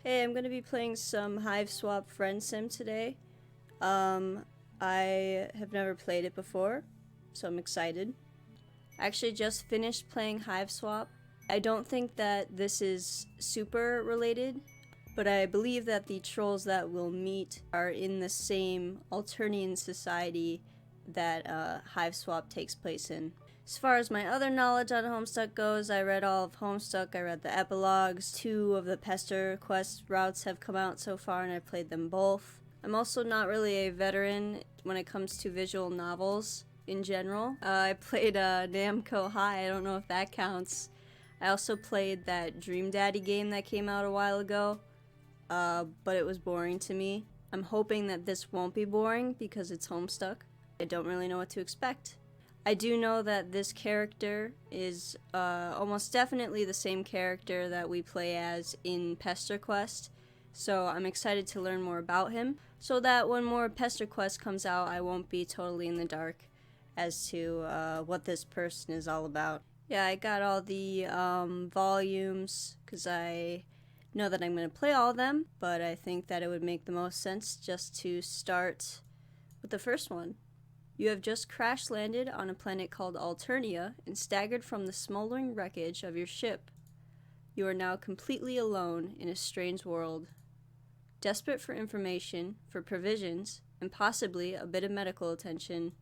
Hey, I'm gonna be playing some Hive Swap Friendsim today. I have never played it before, so I'm excited. I actually just finished playing Hive Swap. I don't think that this is super related, but I believe that the trolls that we'll meet are in the same Alternian society that Hive Swap takes place in. As far as my other knowledge on Homestuck goes, I read all of Homestuck, I read the epilogues, 2 of the Pester quest routes have come out so far and I've played them both. I'm also not really a veteran when it comes to visual novels in general. I played Namco High, I don't know if that counts. I also played that Dream Daddy game that came out a while ago, but it was boring to me. I'm hoping that this won't be boring because it's Homestuck. I don't really know what to expect. I do know that this character is almost definitely the same character that we play as in Pester Quest, so I'm excited to learn more about him, so that when more Pester Quest comes out, I won't be totally in the dark as to what this person is all about. Yeah, I got all the volumes, because I know that I'm going to play all of them, but I think that it would make the most sense just to start with the first one. You have just crash landed on a planet called Alternia and staggered from the smoldering wreckage of your ship. You are now completely alone in a strange world. Desperate for information, for provisions, and possibly a bit of medical attention.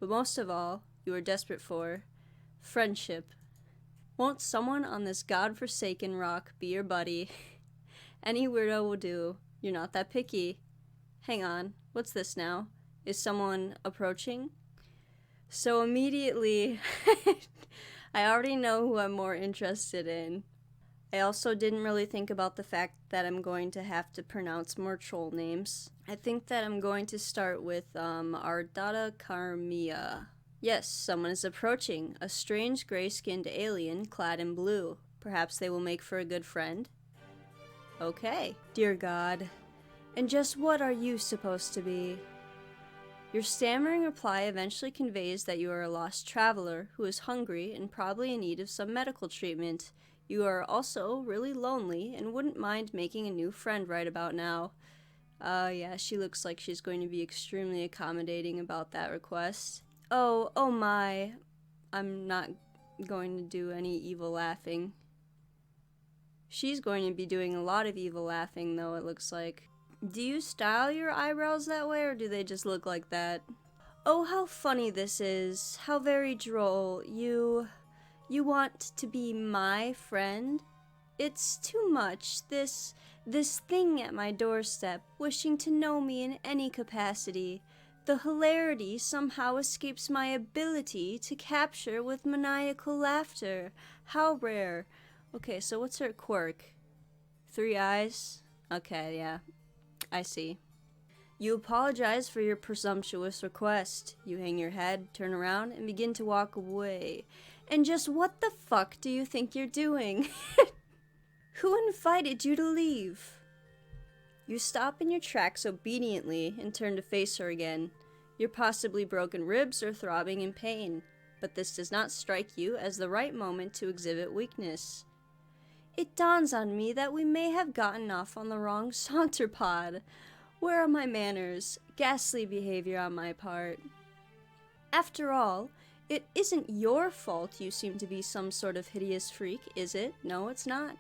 But most of all, you are desperate for friendship. Won't someone on this godforsaken rock be your buddy? Any weirdo will do. You're not that picky. Hang on, what's this now? Is someone approaching? So immediately, I already know who I'm more interested in. I also didn't really think about the fact that I'm going to have to pronounce more troll names. I think that I'm going to start with Ardata Carmia. Yes, someone is approaching, a strange gray-skinned alien clad in blue. Perhaps they will make for a good friend? Okay. Dear God. And just what are you supposed to be? Your stammering reply eventually conveys that you are a lost traveler who is hungry and probably in need of some medical treatment. You are also really lonely and wouldn't mind making a new friend right about now. Yeah, she looks like she's going to be extremely accommodating about that request. Oh my. I'm not going to do any evil laughing. She's going to be doing a lot of evil laughing, though, it looks like. Do you style your eyebrows that way, or do they just look like that? Oh, how funny this is. How very droll. You want to be my friend? It's too much. This thing at my doorstep, wishing to know me in any capacity. The hilarity somehow escapes my ability to capture with maniacal laughter. How rare. Okay, so what's her quirk? 3 eyes? Okay, yeah. I see. You apologize for your presumptuous request. You hang your head, turn around, and begin to walk away. And just what the fuck do you think you're doing? Who invited you to leave? You stop in your tracks obediently and turn to face her again. Your possibly broken ribs are throbbing in pain, but this does not strike you as the right moment to exhibit weakness. It dawns on me that we may have gotten off on the wrong saunter pod. Where are my manners? Ghastly behavior on my part. After all, it isn't your fault you seem to be some sort of hideous freak, is it? No, it's not.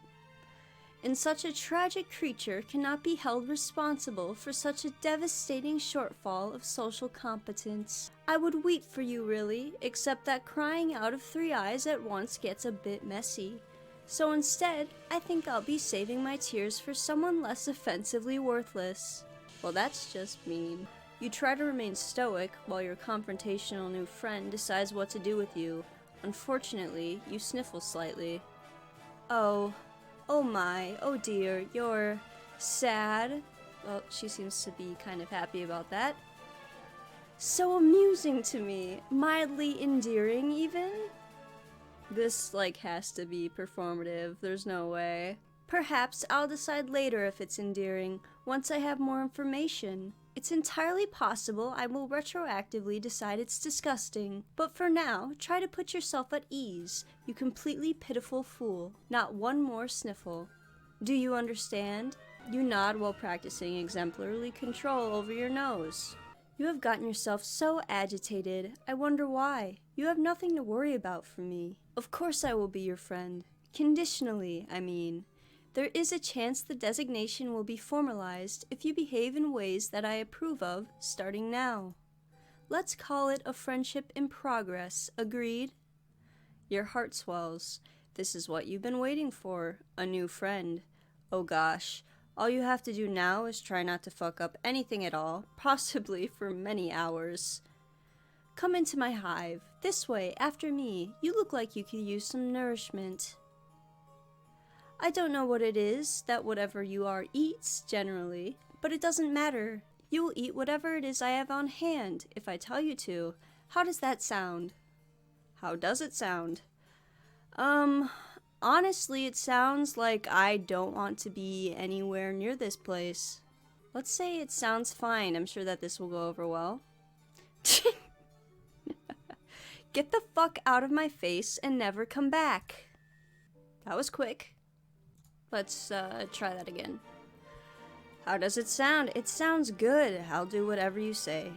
And such a tragic creature cannot be held responsible for such a devastating shortfall of social competence. I would weep for you, really, except that crying out of 3 eyes at once gets a bit messy. So instead, I think I'll be saving my tears for someone less offensively worthless. Well, that's just mean. You try to remain stoic while your confrontational new friend decides what to do with you. Unfortunately, you sniffle slightly. Oh my, oh dear, you're sad? Well, she seems to be kind of happy about that. So amusing to me, mildly endearing even? This, has to be performative, there's no way. Perhaps I'll decide later if it's endearing, once I have more information. It's entirely possible I will retroactively decide it's disgusting. But for now, try to put yourself at ease, you completely pitiful fool. Not one more sniffle. Do you understand? You nod while practicing exemplary control over your nose. You have gotten yourself so agitated. I wonder why. You have nothing to worry about from me. Of course I will be your friend. Conditionally, I mean. There is a chance the designation will be formalized if you behave in ways that I approve of starting now. Let's call it a friendship in progress, agreed? Your heart swells. This is what you've been waiting for, a new friend. Oh gosh, all you have to do now is try not to fuck up anything at all, possibly for many hours. Come into my hive. This way, after me. You look like you could use some nourishment. I don't know what it is that whatever you are eats, generally, but it doesn't matter. You will eat whatever it is I have on hand, if I tell you to. How does that sound? How does it sound? Honestly, it sounds like I don't want to be anywhere near this place. Let's say it sounds fine. I'm sure that this will go over well. Get the fuck out of my face and never come back. That was quick. Let's try that again. How does it sound? It sounds good. I'll do whatever you say.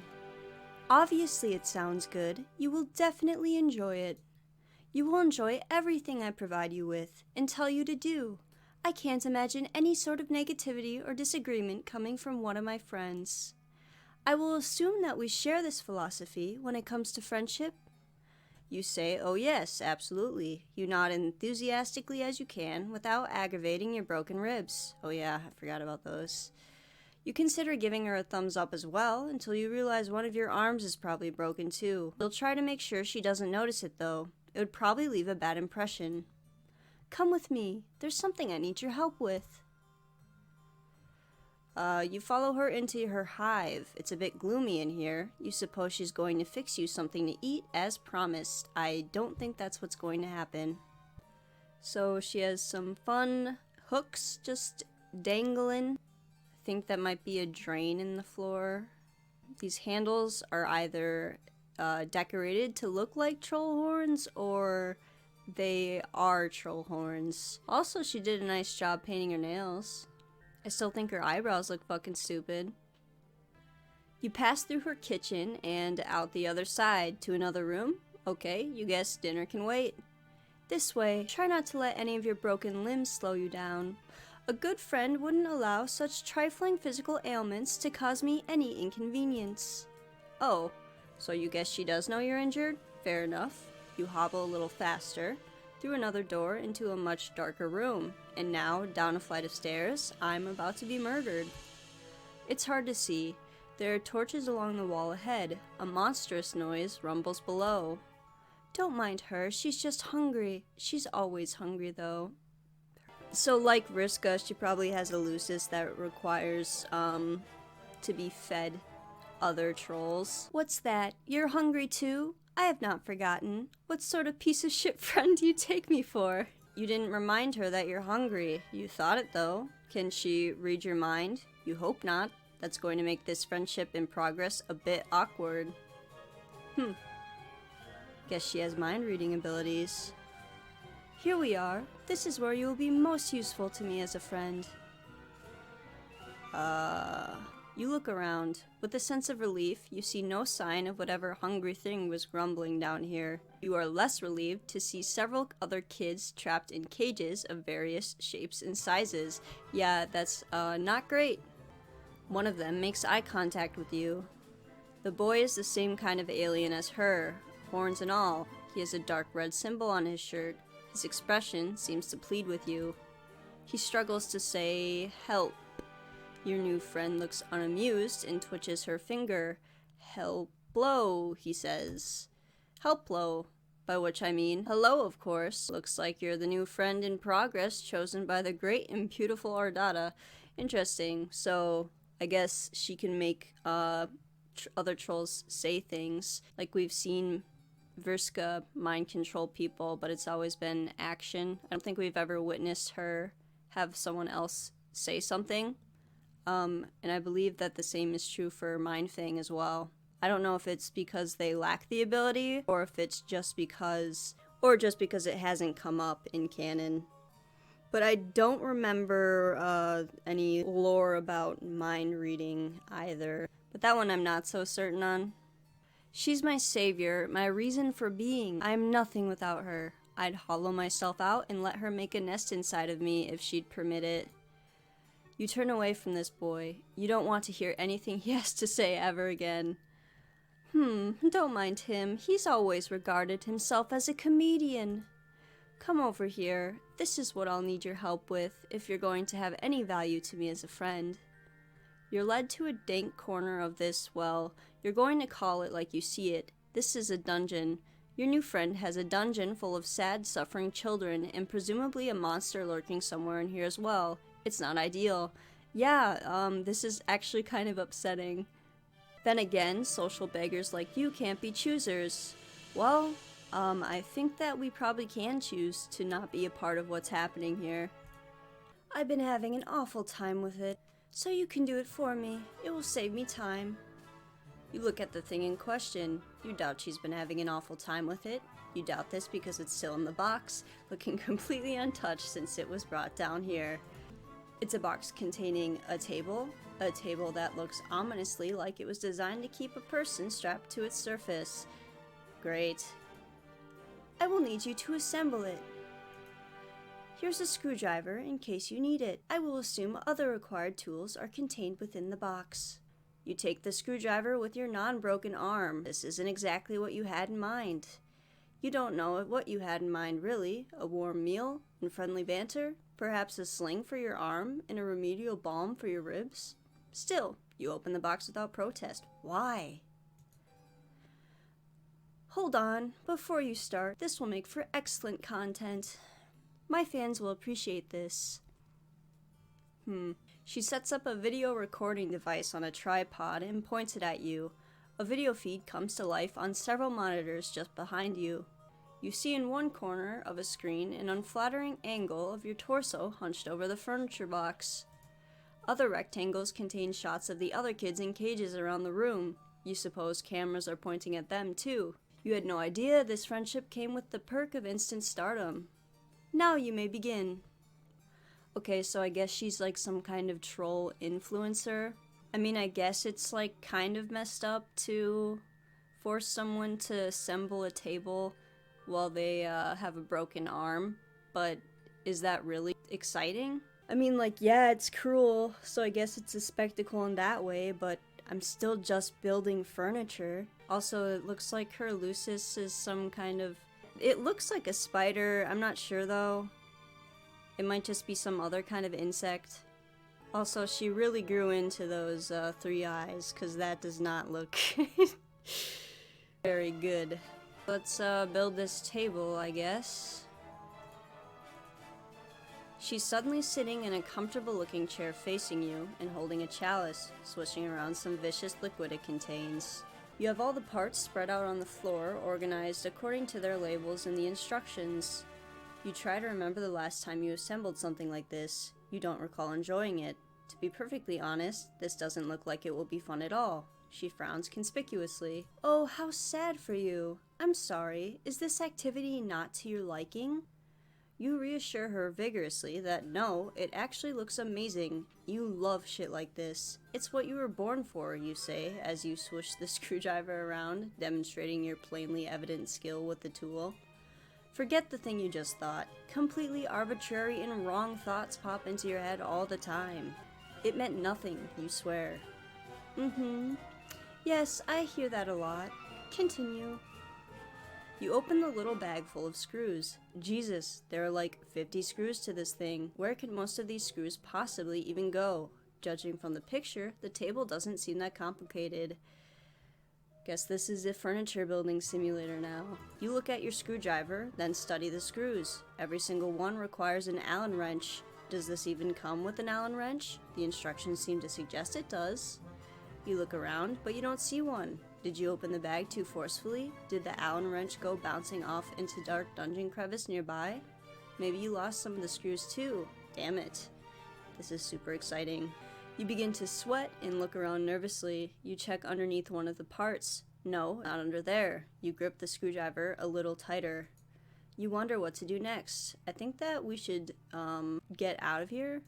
Obviously it sounds good. You will definitely enjoy it. You will enjoy everything I provide you with and tell you to do. I can't imagine any sort of negativity or disagreement coming from one of my friends. I will assume that we share this philosophy when it comes to friendship. You say, oh yes, absolutely. You nod enthusiastically as you can without aggravating your broken ribs. Oh yeah, I forgot about those. You consider giving her a thumbs up as well until you realize one of your arms is probably broken too. You'll try to make sure she doesn't notice it though. It would probably leave a bad impression. Come with me. There's something I need your help with. You follow her into her hive. It's a bit gloomy in here. You suppose she's going to fix you something to eat as promised. I don't think that's what's going to happen. So she has some fun hooks just dangling. I think that might be a drain in the floor. These handles are either decorated to look like troll horns or they are troll horns. Also, she did a nice job painting her nails. I still think her eyebrows look fucking stupid. You pass through her kitchen and out the other side to another room. Okay, you guess dinner can wait. This way, try not to let any of your broken limbs slow you down. A good friend wouldn't allow such trifling physical ailments to cause me any inconvenience. Oh, so you guess she does know you're injured? Fair enough. You hobble a little faster, through another door into a much darker room, and now, down a flight of stairs, I'm about to be murdered. It's hard to see. There are torches along the wall ahead. A monstrous noise rumbles below. Don't mind her, she's just hungry. She's always hungry, though. So, like Vriska, she probably has a lucis that requires, to be fed other trolls. What's that? You're hungry too? I have not forgotten. What sort of piece of shit friend do you take me for? You didn't remind her that you're hungry. You thought it though. Can she read your mind? You hope not. That's going to make this friendship in progress a bit awkward. Guess she has mind reading abilities. Here we are. This is where you will be most useful to me as a friend. You look around. With a sense of relief, you see no sign of whatever hungry thing was grumbling down here. You are less relieved to see several other kids trapped in cages of various shapes and sizes. Yeah, that's not great. One of them makes eye contact with you. The boy is the same kind of alien as her, horns and all. He has a dark red symbol on his shirt. His expression seems to plead with you. He struggles to say, help. Your new friend looks unamused and twitches her finger. Help-lo, he says. Help-lo, by which I mean hello, of course. Looks like you're the new friend in progress chosen by the great and beautiful Ardata. Interesting. So, I guess she can make other trolls say things. Like we've seen Vriska mind control people, but it's always been action. I don't think we've ever witnessed her have someone else say something. And I believe that the same is true for Mind Fang as well. I don't know if it's because they lack the ability, or if it's just because it hasn't come up in canon. But I don't remember any lore about mind reading either. But that one I'm not so certain on. She's my savior, my reason for being. I'm nothing without her. I'd hollow myself out and let her make a nest inside of me if she'd permit it. You turn away from this boy. You don't want to hear anything he has to say ever again. Don't mind him. He's always regarded himself as a comedian. Come over here. This is what I'll need your help with if you're going to have any value to me as a friend. You're led to a dank corner of this, well, you're going to call it like you see it. This is a dungeon. Your new friend has a dungeon full of sad, suffering children, and presumably a monster lurking somewhere in here as well. It's not ideal. Yeah, this is actually kind of upsetting. Then again, social beggars like you can't be choosers. Well, I think that we probably can choose to not be a part of what's happening here. I've been having an awful time with it, so you can do it for me. It will save me time. You look at the thing in question. You doubt she's been having an awful time with it. You doubt this because it's still in the box, looking completely untouched since it was brought down here. It's a box containing a table that looks ominously like it was designed to keep a person strapped to its surface. Great. I will need you to assemble it. Here's a screwdriver in case you need it. I will assume other required tools are contained within the box. You take the screwdriver with your non-broken arm. This isn't exactly what you had in mind. You don't know what you had in mind, really. A warm meal and friendly banter? Perhaps a sling for your arm and a remedial balm for your ribs? Still, you open the box without protest. Why? Hold on, before you start, this will make for excellent content. My fans will appreciate this. She sets up a video recording device on a tripod and points it at you. A video feed comes to life on several monitors just behind you. You see in one corner of a screen an unflattering angle of your torso hunched over the furniture box. Other rectangles contain shots of the other kids in cages around the room. You suppose cameras are pointing at them too. You had no idea this friendship came with the perk of instant stardom. Now you may begin. Okay, so I guess she's like some kind of troll influencer. I mean, I guess it's like kind of messed up to force someone to assemble a table while they have a broken arm, but is that really exciting? I mean, like, yeah, it's cruel, so I guess it's a spectacle in that way, but I'm still just building furniture. Also, it looks like her Lucis is some kind of... It looks like a spider, I'm not sure though. It might just be some other kind of insect. Also, she really grew into those 3 eyes, because that does not look very good. Let's build this table, I guess. She's suddenly sitting in a comfortable-looking chair facing you and holding a chalice, swishing around some vicious liquid it contains. You have all the parts spread out on the floor, organized according to their labels in the instructions. You try to remember the last time you assembled something like this. You don't recall enjoying it. To be perfectly honest, this doesn't look like it will be fun at all. She frowns conspicuously. Oh, how sad for you. I'm sorry. Is this activity not to your liking? You reassure her vigorously that no, it actually looks amazing. You love shit like this. It's what you were born for, you say, as you swish the screwdriver around, demonstrating your plainly evident skill with the tool. Forget the thing you just thought. Completely arbitrary and wrong thoughts pop into your head all the time. It meant nothing, you swear. Yes, I hear that a lot. Continue. You open the little bag full of screws. Jesus, there are like 50 screws to this thing. Where can most of these screws possibly even go? Judging from the picture, the table doesn't seem that complicated. Guess this is a furniture building simulator now. You look at your screwdriver, then study the screws. Every single one requires an Allen wrench. Does this even come with an Allen wrench? The instructions seem to suggest it does. You look around, but you don't see one. Did you open the bag too forcefully? Did the Allen wrench go bouncing off into dark dungeon crevice nearby? Maybe you lost some of the screws too. Damn it. This is super exciting. You begin to sweat and look around nervously. You check underneath one of the parts. No, not under there. You grip the screwdriver a little tighter. You wonder what to do next. I think that we should, get out of here.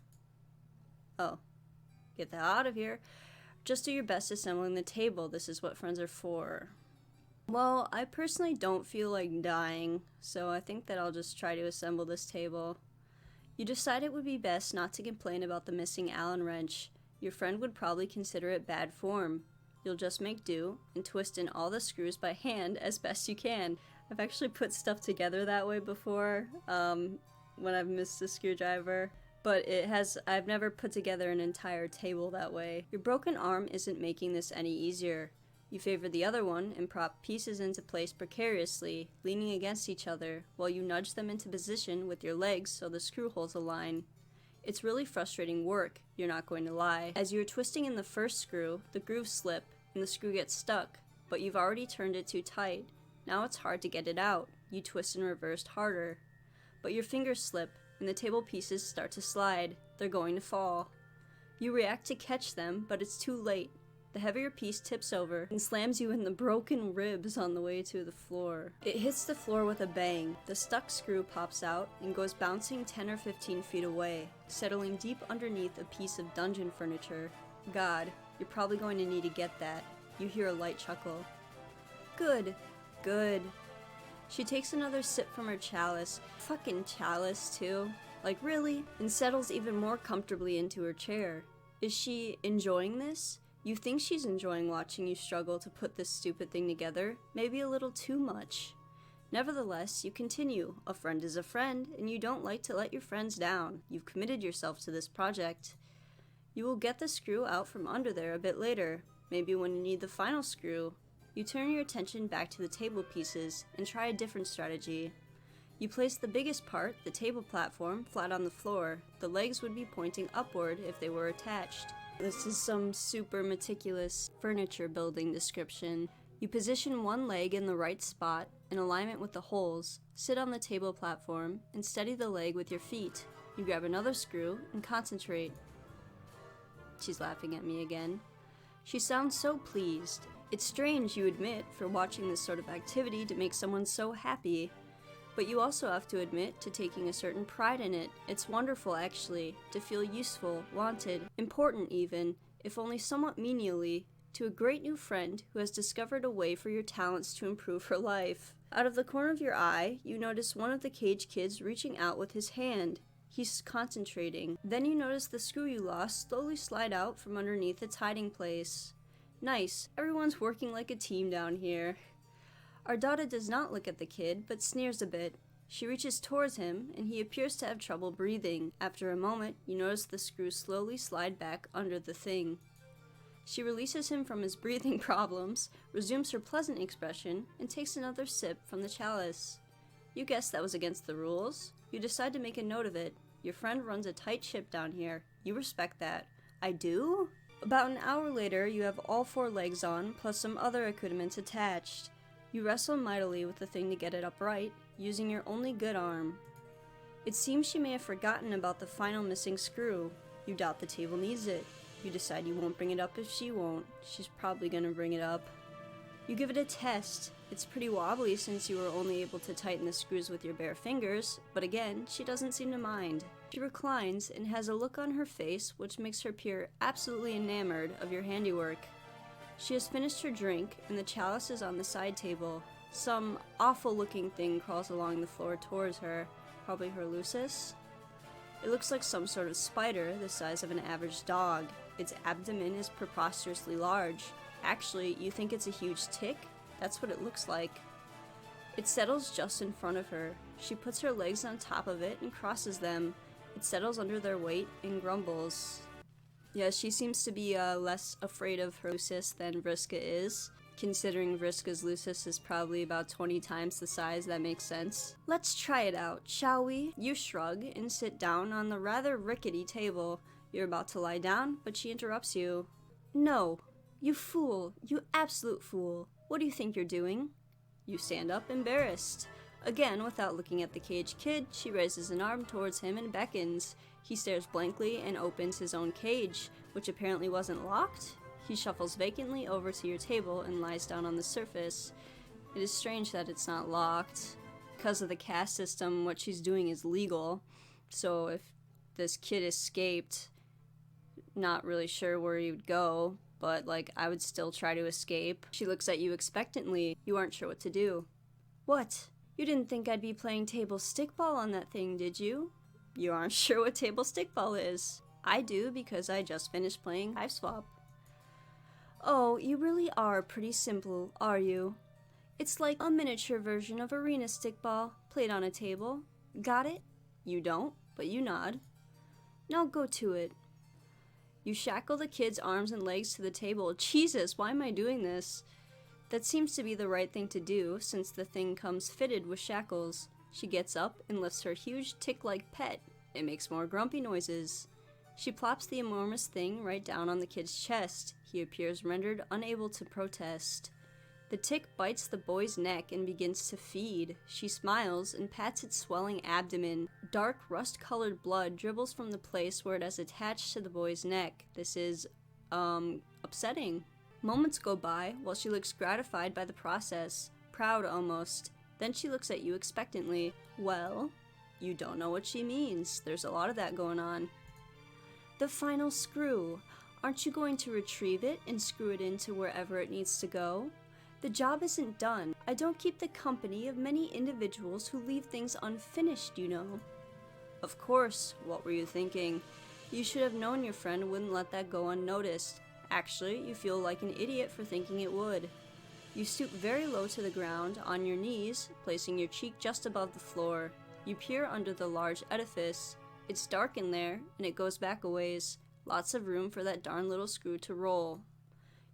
Oh. Get that out of here. Just do your best assembling the table. This is what friends are for. Well, I personally don't feel like dying, so I think that I'll just try to assemble this table. You decide it would be best not to complain about the missing Allen wrench. Your friend would probably consider it bad form. You'll just make do and twist in all the screws by hand as best you can. I've actually put stuff together that way before, when I've missed a screwdriver. But I've never put together an entire table that way. Your broken arm isn't making this any easier. You favor the other one and prop pieces into place precariously, leaning against each other, while you nudge them into position with your legs so the screw holes align. It's really frustrating work, you're not going to lie. As you're twisting in the first screw, the grooves slip and the screw gets stuck, but you've already turned it too tight. Now it's hard to get it out. You twist and reverse harder. But your fingers slip, and the table pieces start to slide. They're going to fall. You react to catch them, but it's too late. The heavier piece tips over and slams you in the broken ribs on the way to the floor. It hits the floor with a bang. The stuck screw pops out and goes bouncing 10 or 15 feet away, settling deep underneath a piece of dungeon furniture. God, you're probably going to need to get that. You hear a light chuckle. Good. Good. She takes another sip from her chalice. Fucking chalice, too. Like, really? And settles even more comfortably into her chair. Is she enjoying this? You think she's enjoying watching you struggle to put this stupid thing together, maybe a little too much. Nevertheless, you continue. A friend is a friend, and you don't like to let your friends down. You've committed yourself to this project. You will get the screw out from under there a bit later, maybe when you need the final screw. You turn your attention back to the table pieces and try a different strategy. You place the biggest part, the table platform, flat on the floor. The legs would be pointing upward if they were attached. This is some super meticulous furniture building description. You position one leg in the right spot, in alignment with the holes, sit on the table platform, and steady the leg with your feet. You grab another screw and concentrate. She's laughing at me again. She sounds so pleased. It's strange, you admit, for watching this sort of activity to make someone so happy. But you also have to admit to taking a certain pride in it. It's wonderful, actually, to feel useful, wanted, important even, if only somewhat menially, to a great new friend who has discovered a way for your talents to improve her life. Out of the corner of your eye, you notice one of the cage kids reaching out with his hand. He's concentrating. Then you notice the screw you lost slowly slide out from underneath its hiding place. Nice, everyone's working like a team down here. Ardata does not look at the kid, but sneers a bit. She reaches towards him, and he appears to have trouble breathing. After a moment, you notice the screw slowly slide back under the thing. She releases him from his breathing problems, resumes her pleasant expression, and takes another sip from the chalice. You guessed that was against the rules. You decide to make a note of it. Your friend runs a tight ship down here. You respect that. I do? About an hour later, you have all 4 legs on, plus some other accoutrements attached. You wrestle mightily with the thing to get it upright, using your only good arm. It seems she may have forgotten about the final missing screw. You doubt the table needs it. You decide you won't bring it up if she won't. She's probably gonna bring it up. You give it a test. It's pretty wobbly since you were only able to tighten the screws with your bare fingers, but again, she doesn't seem to mind. She reclines and has a look on her face which makes her appear absolutely enamored of your handiwork. She has finished her drink, and the chalice is on the side table. Some awful-looking thing crawls along the floor towards her, probably her Lucis. It looks like some sort of spider the size of an average dog. Its abdomen is preposterously large. Actually, you think it's a huge tick? That's what it looks like. It settles just in front of her. She puts her legs on top of it and crosses them. It settles under their weight and grumbles. Yeah, she seems to be less afraid of her Lucis than Vriska is. Considering Vriska's Lucis is probably about 20 times the size, that makes sense. Let's try it out, shall we? You shrug and sit down on the rather rickety table. You're about to lie down, but she interrupts you. No, you fool, you absolute fool. What do you think you're doing? You stand up, embarrassed. Again, without looking at the cage kid, she raises an arm towards him and beckons. He stares blankly and opens his own cage, which apparently wasn't locked. He shuffles vacantly over to your table and lies down on the surface. It is strange that it's not locked. Because of the caste system, what she's doing is legal. So if this kid escaped, not really sure where he would go, but like I would still try to escape. She looks at you expectantly. You aren't sure what to do. What? You didn't think I'd be playing table stickball on that thing, did you? You aren't sure what table stickball is. I do because I just finished playing Hive Swap. Oh, you really are pretty simple, are you? It's like a miniature version of arena stickball, played on a table. Got it? You don't, but you nod. Now go to it. You shackle the kid's arms and legs to the table. Jesus, why am I doing this? That seems to be the right thing to do, since the thing comes fitted with shackles. She gets up and lifts her huge tick-like pet. It makes more grumpy noises. She plops the enormous thing right down on the kid's chest. He appears rendered unable to protest. The tick bites the boy's neck and begins to feed. She smiles and pats its swelling abdomen. Dark, rust-colored blood dribbles from the place where it has attached to the boy's neck. This is, upsetting. Moments go by while she looks gratified by the process, proud almost. Then she looks at you expectantly. Well, you don't know what she means. There's a lot of that going on. The final screw. Aren't you going to retrieve it and screw it into wherever it needs to go? The job isn't done. I don't keep the company of many individuals who leave things unfinished, you know. Of course, what were you thinking? You should have known your friend wouldn't let that go unnoticed. Actually, you feel like an idiot for thinking it would. You stoop very low to the ground, on your knees, placing your cheek just above the floor. You peer under the large edifice. It's dark in there, and it goes back a ways. Lots of room for that darn little screw to roll.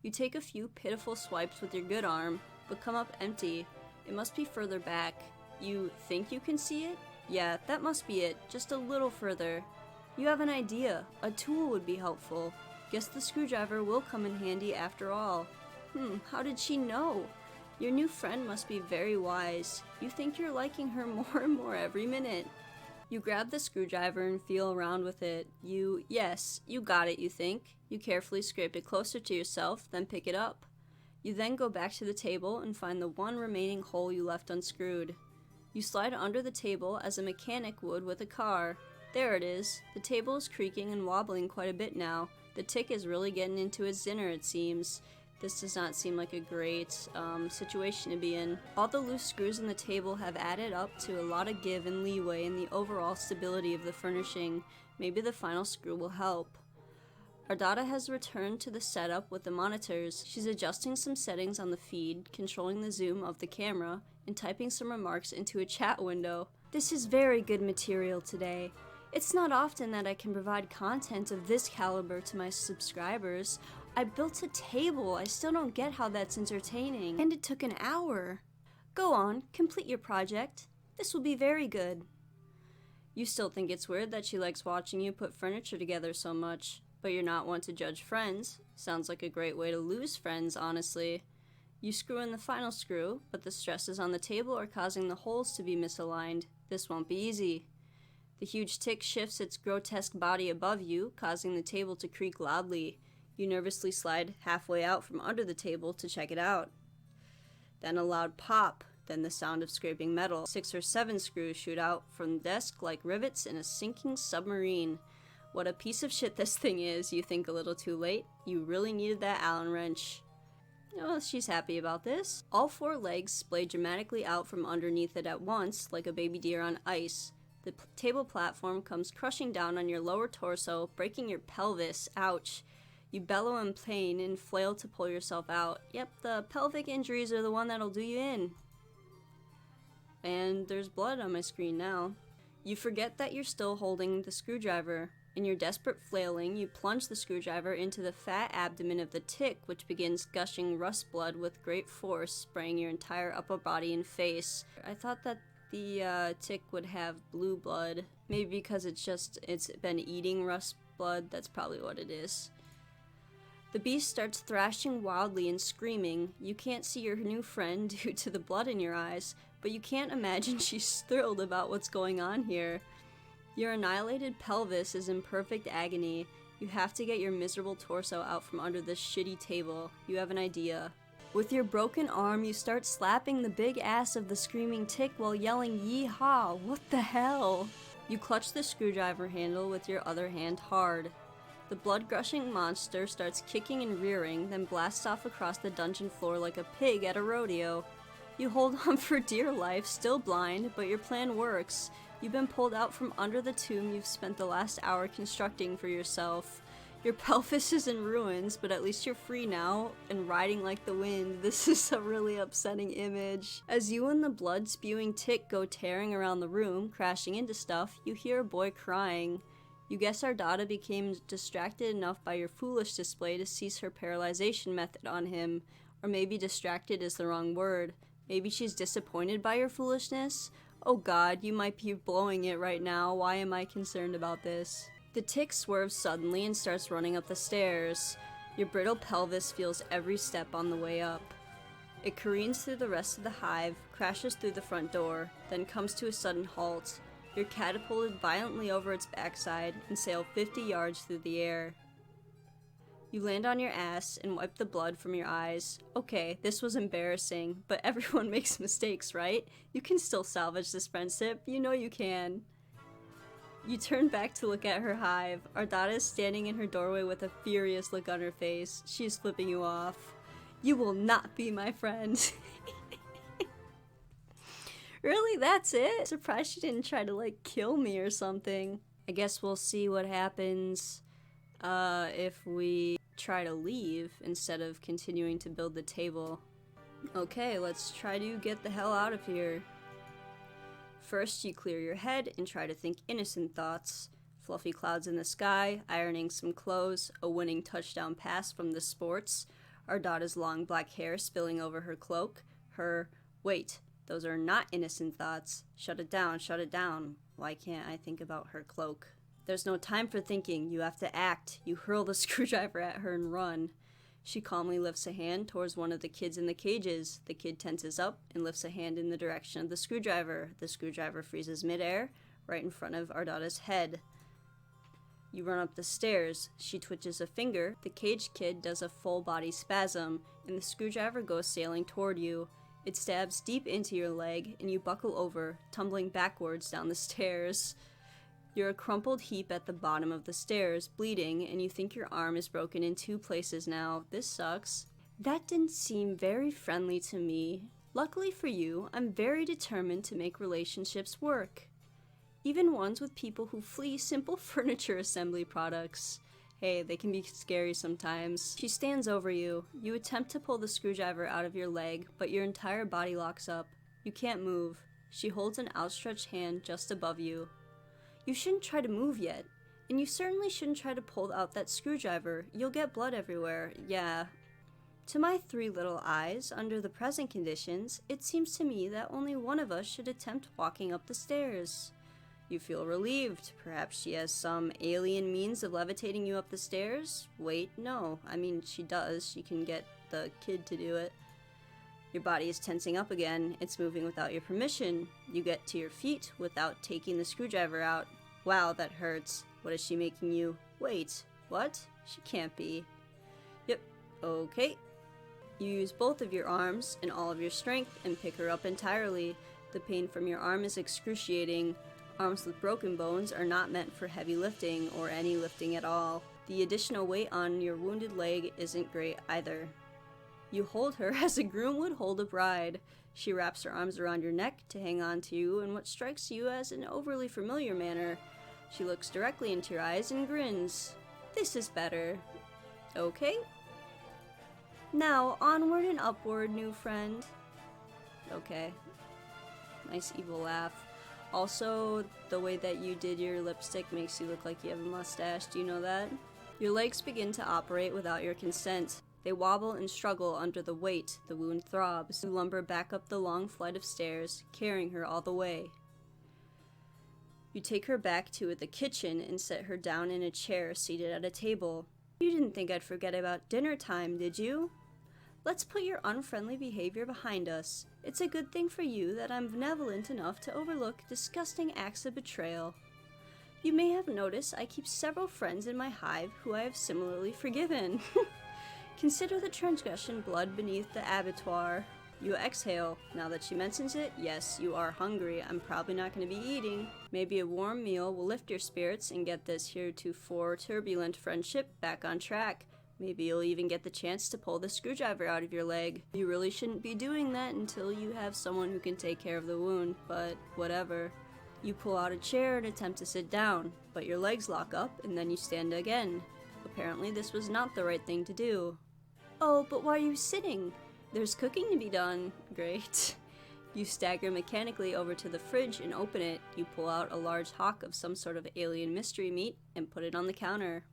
You take a few pitiful swipes with your good arm, but come up empty. It must be further back. You think you can see it? Yeah, that must be it, just a little further. You have an idea. A tool would be helpful. Guess the screwdriver will come in handy after all. How did she know? Your new friend must be very wise. You think you're liking her more and more every minute. You grab the screwdriver and feel around with it. Yes, you got it, you think. You carefully scrape it closer to yourself, then pick it up. You then go back to the table and find the one remaining hole you left unscrewed. You slide under the table as a mechanic would with a car. There it is. The table is creaking and wobbling quite a bit now. The tick is really getting into its zinner, it seems. This does not seem like a great situation to be in. All the loose screws in the table have added up to a lot of give and leeway in the overall stability of the furnishing. Maybe the final screw will help. Ardata has returned to the setup with the monitors. She's adjusting some settings on the feed, controlling the zoom of the camera, and typing some remarks into a chat window. This is very good material today. It's not often that I can provide content of this caliber to my subscribers. I built a table. I still don't get how that's entertaining. And it took an hour. Go on, complete your project. This will be very good. You still think it's weird that she likes watching you put furniture together so much, but you're not one to judge friends. Sounds like a great way to lose friends, honestly. You screw in the final screw, but the stresses on the table are causing the holes to be misaligned. This won't be easy. The huge tick shifts its grotesque body above you, causing the table to creak loudly. You nervously slide halfway out from under the table to check it out. Then a loud pop, then the sound of scraping metal. 6 or 7 screws shoot out from the desk like rivets in a sinking submarine. What a piece of shit this thing is, you think a little too late. You really needed that Allen wrench. Oh, she's happy about this. All 4 legs splay dramatically out from underneath it at once, like a baby deer on ice. The table platform comes crushing down on your lower torso, breaking your pelvis. Ouch. You bellow in pain and flail to pull yourself out. Yep, the pelvic injuries are the one that'll do you in. And there's blood on my screen now. You forget that you're still holding the screwdriver. In your desperate flailing, you plunge the screwdriver into the fat abdomen of the tick, which begins gushing rust blood with great force, spraying your entire upper body and face. I thought that the tick would have blue blood. Maybe because it's been eating rust blood. That's probably what it is. The beast starts thrashing wildly and screaming. You can't see your new friend due to the blood in your eyes, but you can't imagine she's thrilled about what's going on here. Your annihilated pelvis is in perfect agony. You have to get your miserable torso out from under this shitty table. You have an idea. With your broken arm, you start slapping the big ass of the screaming tick while yelling "Yee-haw! What the hell?" You clutch the screwdriver handle with your other hand hard. The blood-gushing monster starts kicking and rearing, then blasts off across the dungeon floor like a pig at a rodeo. You hold on for dear life, still blind, but your plan works. You've been pulled out from under the tomb you've spent the last hour constructing for yourself. Your pelvis is in ruins, but at least you're free now and riding like the wind. This is a really upsetting image. As you and the blood-spewing tick go tearing around the room, crashing into stuff, you hear a boy crying. You guess Ardata became distracted enough by your foolish display to cease her paralyzation method on him. Or maybe distracted is the wrong word. Maybe she's disappointed by your foolishness? Oh god, you might be blowing it right now. Why am I concerned about this? The tick swerves suddenly and starts running up the stairs. Your brittle pelvis feels every step on the way up. It careens through the rest of the hive, crashes through the front door, then comes to a sudden halt. You're catapulted violently over its backside and sail 50 yards through the air. You land on your ass and wipe the blood from your eyes. Okay, this was embarrassing, but everyone makes mistakes, right? You can still salvage this friendship. You know you can. You turn back to look at her hive. Ardata is standing in her doorway with a furious look on her face. She is flipping you off. You will not be my friend. Really, that's it? Surprised she didn't try to, like, kill me or something. I guess we'll see what happens if we try to leave instead of continuing to build the table. Okay, let's try to get the hell out of here. First, you clear your head and try to think innocent thoughts. Fluffy clouds in the sky, ironing some clothes, a winning touchdown pass from the sports, Ardata's long black hair spilling over her cloak, wait, those are not innocent thoughts. Shut it down, shut it down. Why can't I think about her cloak? There's no time for thinking, you have to act. You hurl the screwdriver at her and run. She calmly lifts a hand towards one of the kids in the cages. The kid tenses up and lifts a hand in the direction of the screwdriver. The screwdriver freezes midair, right in front of Ardata's head. You run up the stairs. She twitches a finger. The caged kid does a full body spasm, and the screwdriver goes sailing toward you. It stabs deep into your leg, and you buckle over, tumbling backwards down the stairs. You're a crumpled heap at the bottom of the stairs, bleeding, and you think your arm is broken in 2 places now. This sucks. That didn't seem very friendly to me. Luckily for you, I'm very determined to make relationships work. Even ones with people who flee simple furniture assembly products. Hey, they can be scary sometimes. She stands over you. You attempt to pull the screwdriver out of your leg, but your entire body locks up. You can't move. She holds an outstretched hand just above you. You shouldn't try to move yet. And you certainly shouldn't try to pull out that screwdriver. You'll get blood everywhere. Yeah. To my 3 little eyes, under the present conditions, it seems to me that only one of us should attempt walking up the stairs. You feel relieved. Perhaps she has some alien means of levitating you up the stairs? Wait, no. I mean, she does. She can get the kid to do it. Your body is tensing up again. It's moving without your permission. You get to your feet without taking the screwdriver out. Wow, that hurts. What is she making you? Wait, what? She can't be. Yep, okay. You use both of your arms and all of your strength and pick her up entirely. The pain from your arm is excruciating. Arms with broken bones are not meant for heavy lifting or any lifting at all. The additional weight on your wounded leg isn't great either. You hold her as a groom would hold a bride. She wraps her arms around your neck to hang on to you in what strikes you as an overly familiar manner. She looks directly into your eyes and grins. This is better. Okay. Now, onward and upward, new friend. Okay. Nice evil laugh. Also, the way that you did your lipstick makes you look like you have a mustache. Do you know that? Your legs begin to operate without your consent. They wobble and struggle under the weight. The wound throbs. You lumber back up the long flight of stairs, carrying her all the way. You take her back to the kitchen and set her down in a chair seated at a table. You didn't think I'd forget about dinner time, did you? Let's put your unfriendly behavior behind us. It's a good thing for you that I'm benevolent enough to overlook disgusting acts of betrayal. You may have noticed I keep several friends in my hive who I have similarly forgiven. Consider the transgression blood beneath the abattoir. You exhale. Now that she mentions it, yes, you are hungry. I'm probably not going to be eating. Maybe a warm meal will lift your spirits and get this heretofore turbulent friendship back on track. Maybe you'll even get the chance to pull the screwdriver out of your leg. You really shouldn't be doing that until you have someone who can take care of the wound, but whatever. You pull out a chair and attempt to sit down, but your legs lock up and then you stand again. Apparently this was not the right thing to do. Oh, but why are you sitting? There's cooking to be done. Great. You stagger mechanically over to the fridge and open it. You pull out a large hock of some sort of alien mystery meat and put it on the counter.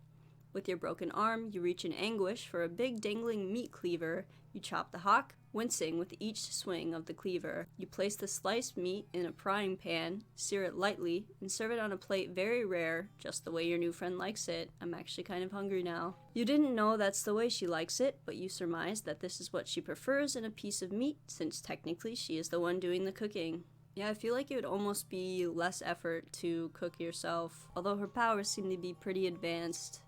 With your broken arm, you reach in anguish for a big dangling meat cleaver. You chop the hock, wincing with each swing of the cleaver. You place the sliced meat in a frying pan, sear it lightly, and serve it on a plate very rare, just the way your new friend likes it. I'm actually kind of hungry now. You didn't know that's the way she likes it, but you surmise that this is what she prefers in a piece of meat, since technically she is the one doing the cooking. Yeah, I feel like it would almost be less effort to cook yourself, although her powers seem to be pretty advanced.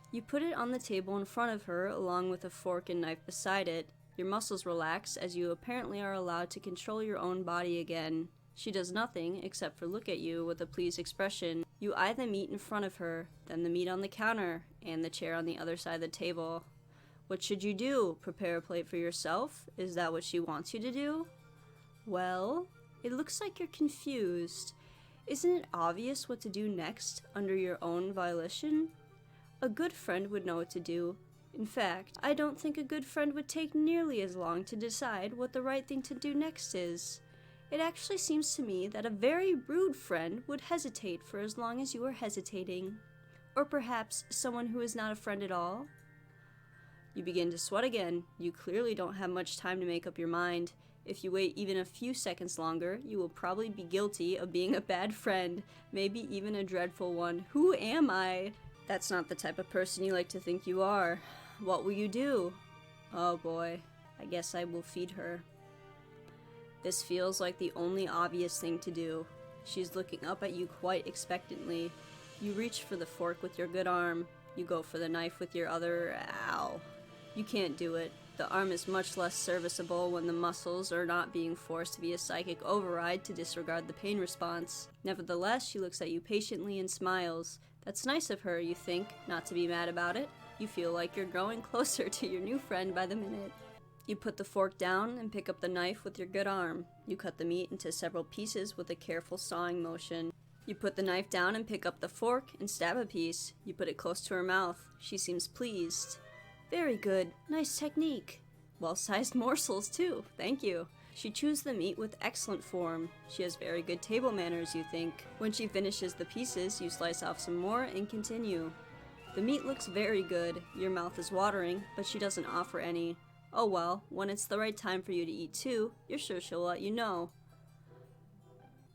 You put it on the table in front of her, along with a fork and knife beside it. Your muscles relax as you apparently are allowed to control your own body again. She does nothing except for look at you with a pleased expression. You eye the meat in front of her, then the meat on the counter, and the chair on the other side of the table. What should you do? Prepare a plate for yourself? Is that what she wants you to do? Well, it looks like you're confused. Isn't it obvious what to do next under your own volition? A good friend would know what to do. In fact, I don't think a good friend would take nearly as long to decide what the right thing to do next is. It actually seems to me that a very rude friend would hesitate for as long as you are hesitating. Or perhaps someone who is not a friend at all. You begin to sweat again. You clearly don't have much time to make up your mind. If you wait even a few seconds longer, you will probably be guilty of being a bad friend, maybe even a dreadful one. Who am I? That's not the type of person you like to think you are. What will you do? Oh boy, I guess I will feed her. This feels like the only obvious thing to do. She's looking up at you quite expectantly. You reach for the fork with your good arm. You go for the knife with your other. Ow. You can't do it. The arm is much less serviceable when the muscles are not being forced to be a psychic override to disregard the pain response. Nevertheless, she looks at you patiently and smiles. That's nice of her, you think, not to be mad about it. You feel like you're growing closer to your new friend by the minute. You put the fork down and pick up the knife with your good arm. You cut the meat into several pieces with a careful sawing motion. You put the knife down and pick up the fork and stab a piece. You put it close to her mouth. She seems pleased. Very good. Nice technique. Well-sized morsels, too. Thank you. She chews the meat with excellent form. She has very good table manners, you think. When she finishes the pieces, you slice off some more and continue. The meat looks very good. Your mouth is watering, but she doesn't offer any. Oh well, when it's the right time for you to eat too, you're sure she'll let you know.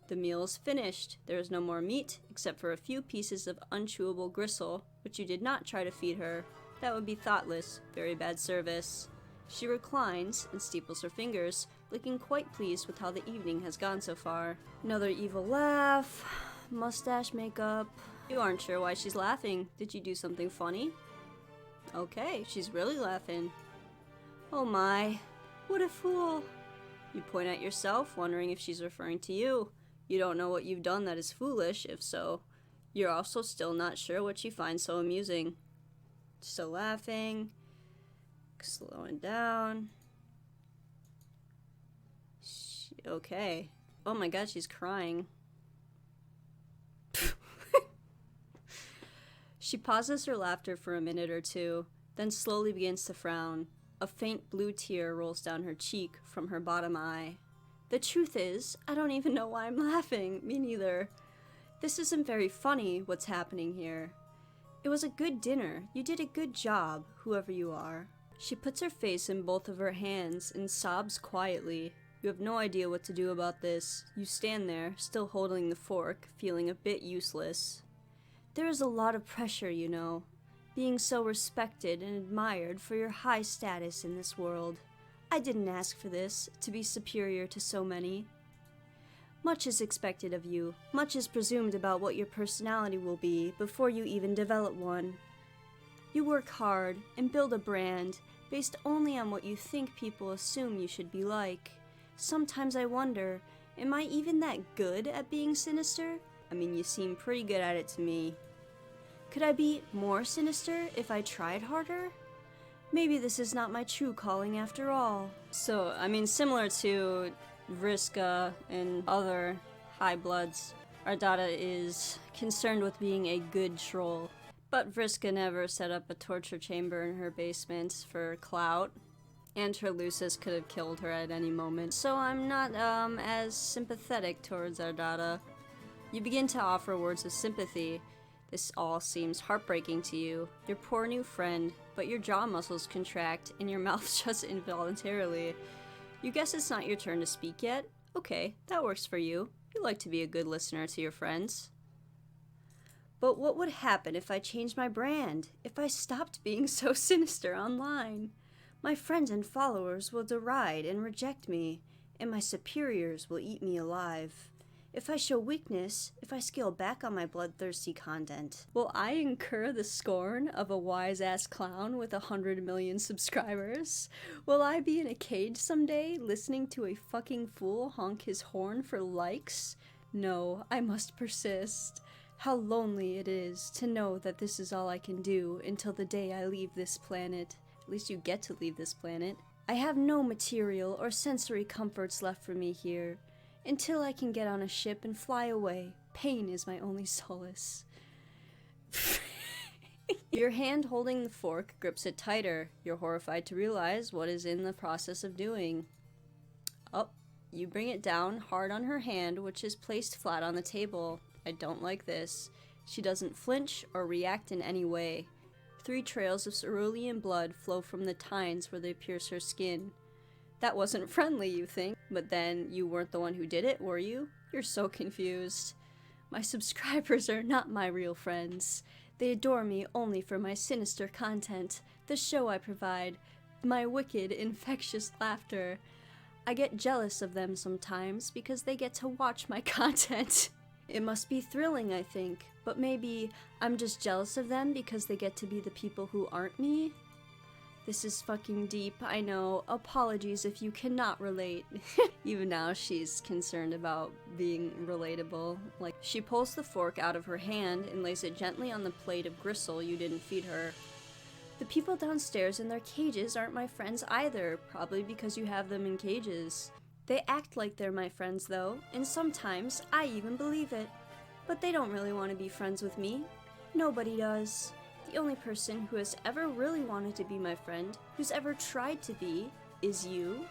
The meal is finished. There is no more meat, except for a few pieces of unchewable gristle, which you did not try to feed her. That would be thoughtless. Very bad service. She reclines and steeples her fingers, looking quite pleased with how the evening has gone so far. Another evil laugh, mustache makeup. You aren't sure why she's laughing. Did you do something funny? Okay, she's really laughing. Oh my, what a fool. You point at yourself, wondering if she's referring to you. You don't know what you've done that is foolish, if so. You're also still not sure what she finds so amusing. Still laughing. Slowing down. Okay. Oh my god, she's crying. She pauses her laughter for a minute or two, then slowly begins to frown. A faint blue tear rolls down her cheek from her bottom eye. The truth is, I don't even know why I'm laughing. Me neither. This isn't very funny, what's happening here. It was a good dinner. You did a good job, whoever you are. She puts her face in both of her hands and sobs quietly. You have no idea what to do about this. You stand there, still holding the fork, feeling a bit useless. There is a lot of pressure, you know, being so respected and admired for your high status in this world. I didn't ask for this, to be superior to so many. Much is expected of you. Much is presumed about what your personality will be before you even develop one. You work hard and build a brand based only on what you think people assume you should be like. Sometimes I wonder, am I even that good at being sinister? I mean, you seem pretty good at it to me. Could I be more sinister if I tried harder? Maybe this is not my true calling after all. So, I mean, similar to Vriska and other high bloods, Ardata is concerned with being a good troll. But Vriska never set up a torture chamber in her basement for clout, and her Lucis could have killed her at any moment. So I'm not as sympathetic towards Ardata. You begin to offer words of sympathy. This all seems heartbreaking to you. Your poor new friend, but your jaw muscles contract and your mouth shuts involuntarily. You guess it's not your turn to speak yet? Okay, that works for you. You like to be a good listener to your friends. But what would happen if I changed my brand? If I stopped being so sinister online? My friends and followers will deride and reject me, and my superiors will eat me alive. If I show weakness, if I scale back on my bloodthirsty content, will I incur the scorn of a wise-ass clown with 100 million subscribers? Will I be in a cage someday, listening to a fucking fool honk his horn for likes? No, I must persist. How lonely it is to know that this is all I can do until the day I leave this planet. At least you get to leave this planet. I have no material or sensory comforts left for me here. Until I can get on a ship and fly away, pain is my only solace. Your hand holding the fork grips it tighter. You're horrified to realize what is in the process of doing. Oh, you bring it down hard on her hand, which is placed flat on the table. I don't like this. She doesn't flinch or react in any way. 3 trails of cerulean blood flow from the tines where they pierce her skin. That wasn't friendly, you think, but then you weren't the one who did it, were you? You're so confused. My subscribers are not my real friends. They adore me only for my sinister content, the show I provide, my wicked, infectious laughter. I get jealous of them sometimes because they get to watch my content. It must be thrilling, I think, but maybe I'm just jealous of them because they get to be the people who aren't me? This is fucking deep, I know. Apologies if you cannot relate. Even now, she's concerned about being relatable. Like, she pulls the fork out of her hand and lays it gently on the plate of gristle you didn't feed her. The people downstairs in their cages aren't my friends either, probably because you have them in cages. They act like they're my friends though, and sometimes I even believe it. But they don't really want to be friends with me. Nobody does. The only person who has ever really wanted to be my friend, who's ever tried to be, is you.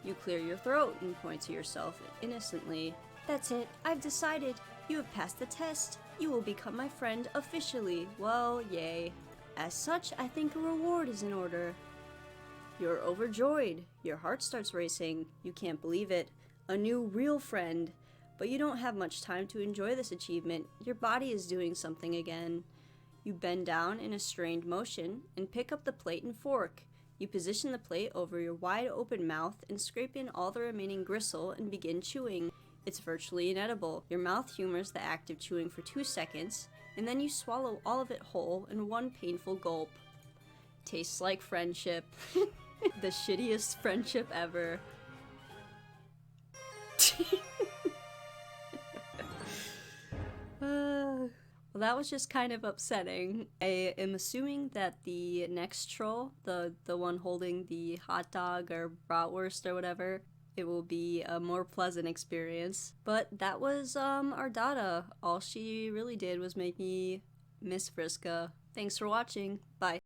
You clear your throat and point to yourself innocently. That's it, I've decided. You have passed the test. You will become my friend officially. Well, yay. As such, I think a reward is in order. You're overjoyed. Your heart starts racing. You can't believe it. A new real friend. But you don't have much time to enjoy this achievement. Your body is doing something again. You bend down in a strained motion and pick up the plate and fork. You position the plate over your wide open mouth and scrape in all the remaining gristle and begin chewing. It's virtually inedible. Your mouth humors the act of chewing for 2 seconds, and then you swallow all of it whole in one painful gulp. Tastes like friendship. The shittiest friendship ever. Well, that was just kind of upsetting. I am assuming that the next troll, the one holding the hot dog or bratwurst or whatever, it will be a more pleasant experience. But that was Ardata. All she really did was make me miss Vriska. Thanks for watching. Bye.